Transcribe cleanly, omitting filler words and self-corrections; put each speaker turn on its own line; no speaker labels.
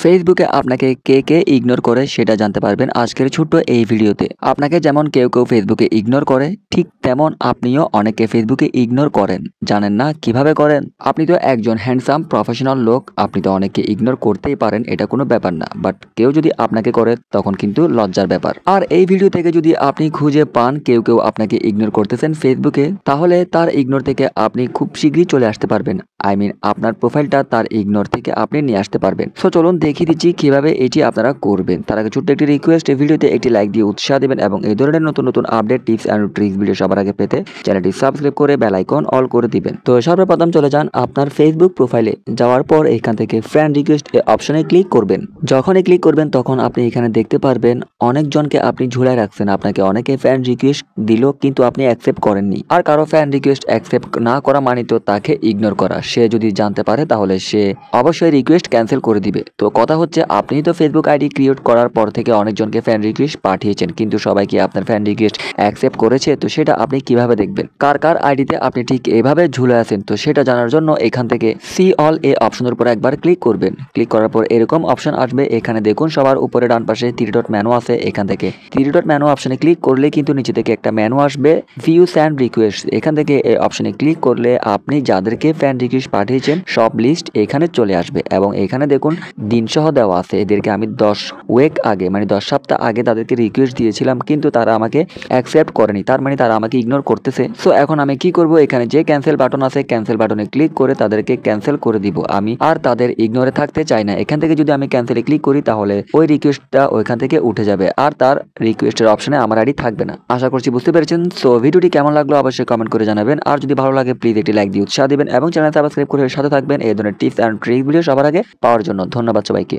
ফেসবুকে আপনাকে কে ইগনোর করে সেটা জানতে পারবেন আজকের ছোট্ট এই ভিডিওতে। আপনাকে যেমন কেউ ফেসবুকে ইগনোর করে, ঠিক তেমন আপনিও অনেকে ফেসবুকে ইগনোর করেন। জানেন না কিভাবে করেন? আপনি তো একজন হ্যান্ডসাম প্রফেশনাল লোক, আপনি তো অনেককে ইগনোর করতেই পারেন, এটা কোনো ব্যাপার না। বাট কেউ যদি আপনাকে করে তখন কিন্তু লজ্জার ব্যাপার। আর এই ভিডিও থেকে যদি আপনি খুঁজে পান কেউ আপনাকে ইগনোর করতেছেন ফেসবুকে, তাহলে তার ইগনোর থেকে আপনি খুব শীঘ্রই চলে আসতে পারবেন। আপনার প্রোফাইলটা তার ইগনোর থেকে আপনি নিয়ে আসতে পারবেন। সো চলুন দেখিয়ে দিচ্ছি কিভাবে এটি আপনারা করবেন। তার আগে ছোট্ট একটি রিকোয়েস্ট, এই ভিডিওতে একটি লাইক দিয়ে উৎসাহ দেবেন এবং এই ধরনের নতুন update, tips and tricks video সবার আগে পেতে চ্যানেলটি সাবস্ক্রাইব করে বেল আইকন অল করে দিবেন। তো সর্বপ্রথম চলে যান আপনার ফেসবুক প্রোফাইলে। যাওয়ার পর এখান থেকে ফ্রেন্ড রিকোয়েস্ট অপশনে ক্লিক করবেন। যখনই ক্লিক করবেন তখন আপনি এখানে দেখতে পারবেন অনেকজনকে আপনি ঝুলায় রাখছেন। আপনাকে অনেকে ফ্রেন্ড রিকোয়েস্ট দিল কিন্তু আপনি অ্যাকসেপ্ট করেননি। আর কারো ফ্রেন্ড রিকোয়েস্ট অ্যাকসেপ্ট না করা মানে তো তাকে ইগনোর করা। সে যদি জানতে পারে তাহলে সে অবশ্যই রিকোয়েস্ট ক্যান্সেল করে দিবে। তো কথা হচ্ছে, আপনি তো ফেসবুক আইডি ক্রিয়েট করার পর থেকে অনেকজনকে ফ্রেন্ড রিকোয়েস্ট পাঠিয়েছেন, কিন্তু সবাই কি আপনার ফ্রেন্ড রিকোয়েস্ট অ্যাকসেপ্ট করেছে? তো সেটা আপনি কিভাবে দেখবেন? কার আইডিতে আপনি ঠিক এভাবে ঝুলে আছেন? তো সেটা জানার জন্য এখান থেকে সি অল এ অপশনের উপর একবার ক্লিক করবেন। ক্লিক করার পর এরকম অপশন আসবে। এখানে দেখুন সবার উপরে ডান পাশে 3 ডট মেনু আছে। এখান থেকে 3 ডট মেনু অপশনে ক্লিক করলে কিন্তু নিচে থেকে একটা মেনু আসবে, ভিউ সেন্ড রিকোয়েস্ট। এখান থেকে এই অপশনে ক্লিক করলে আপনি যাদেরকে ফ্রেন্ড রিকোয়েস্ট পাঠিয়েছেন সব লিস্ট এখানে চলে আসবে এবং এখানে দেখুন দিন সহ দেওয়া আছে। এদেরকে আমি 10 উইক আগে মানে 10 সপ্তাহ আগে তাদেরকে রিকোয়েস্ট দিয়েছিলাম, কিন্তু তারা আমাকে অ্যাকসেপ্ট করেনি। তার মানে তারা আমাকে ইগনোর করতেছে। সো এখন আমি কি করব? এখানে যে ক্যান্সেল বাটন আছে, ক্যান্সেল বাটনে ক্লিক করে তাদেরকে ক্যান্সেল করে দিব। আমি আর তাদের ইগনোরে থাকতে চাই না। এখান থেকে যদি আমি ক্যান্সেলে ক্লিক করি তাহলে ওই রিকোয়েস্টটা ওইখান থেকে উঠে যাবে আর তার রিকোয়েস্টের অপশনে আমার আইডি থাকবে না। আশা করছি বুঝতে পেরেছেন। সো ভিডিওটি কেমন লাগলো অবশ্যই কমেন্ট করে জানাবেন। আর যদি ভালো লাগে প্লিজ একটি লাইক দিয়ে উৎসাহ দিবেন এবং চ্যানেল সাবস্ক্রাইব করে সাথে থাকবেন এই ধরনের টিপস এন্ড ট্রিক ভিডিও সবার আগে পাওয়ার জন্য। ধন্যবাদ সবাইকে।